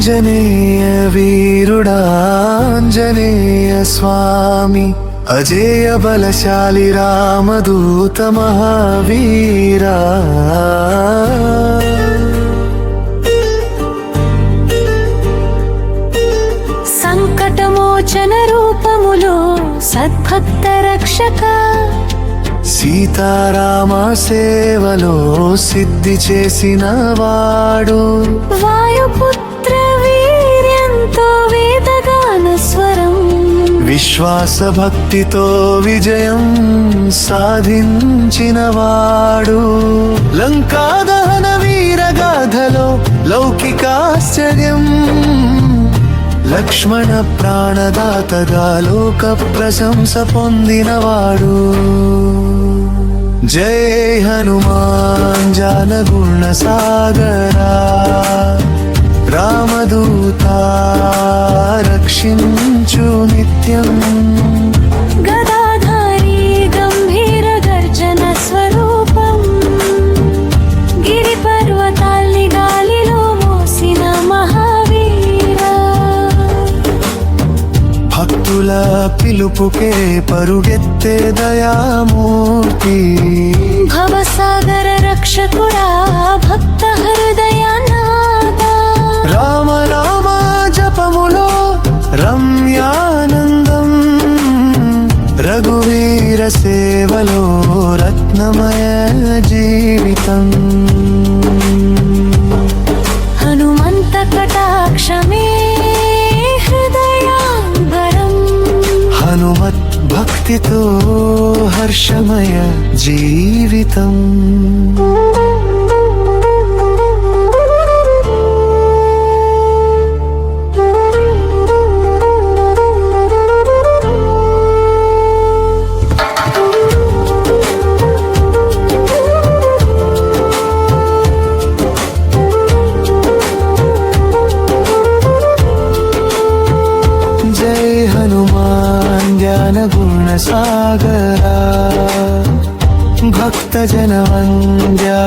ఆంజనేయ వీరుడా ఆంజనేయ స్వామి, అజేయ బలశాలి రామదూత మహావీరా. సంకటమోచన రూపములో సద్భక్త రక్షక, సీతారామ సేవలో సిద్ధి చేసిన వాడు, వాయుపుత్ర వీర్యంతో వేదగాన స్వరం, విశ్వాస భక్తితో విజయం సాధించిన వాడు, లంకా దహన వీరగాథలో లౌకికాశ్చర్యం, లక్ష్మణ ప్రాణదాతగా లోక ప్రశంస పొందినవాడు. జై హనుమాన్ జ్ఞాన గుణ సాగరా, రామదూతా రక్షించు నిత్యం. గదాధారి గంభీర గర్జన స్వరూపం, గిరి పర్వతాల్ని గాలిలో మోసిన మహావీరా. భక్తుల పిలుపుకే పరుగెత్తే దయామూర్తి, భవసాగర రక్షకుడా భక్త హృదయనాథ. రామ రామ జపములో రమ్యానందం, రఘువీర సేవలో రత్నమయ జీవితం. హనుమంత కటాక్షమే హృదయాంబరం, హనుమత్ భక్తితో హర్షమయ జీవితం. జై హనుమాన్ జ్ఞాన గుణ సాగరా, భక్త జన వంద్యా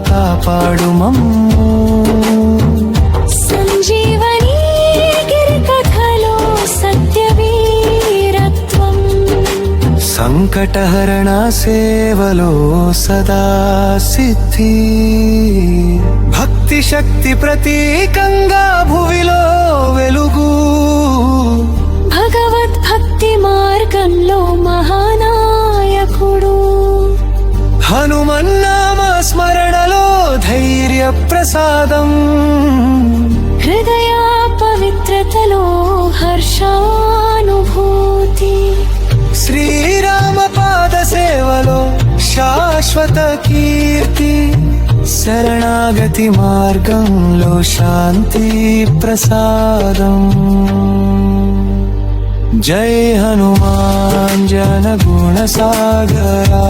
కాపాడు మమ్ము. సంజీవని గిరి కథలో సత్య వీరత్వం, సంకటహరణ సేవలో సదా సిద్ధి, భక్తి శక్తి ప్రతీకంగా భువిలో వెలుగు, భగవద్భక్తి మార్గంలో మహానాయకుడు. హనుమన్నామ స్మరణలో ధైర్య ప్రసాదం, హృదయ పవిత్రతలో హర్షానుభూతి, శ్రీరామ పాద సేవలో శాశ్వత కీర్తి, శరణాగతి మార్గంలో శాంతి ప్రసాదం. జై హనుమాన్ జ్ఞాన గుణ సాగరా,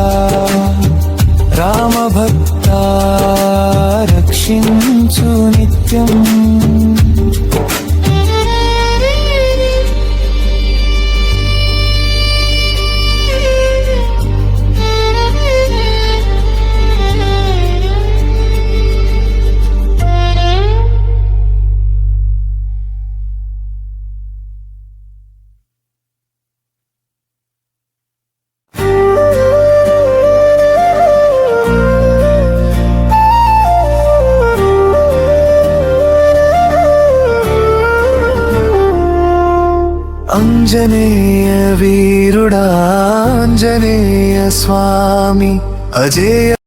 రామ భక్త రక్షించు నిత్యం. ఆంజనేయ వీరుడా ఆంజనేయ స్వామి, అజేయ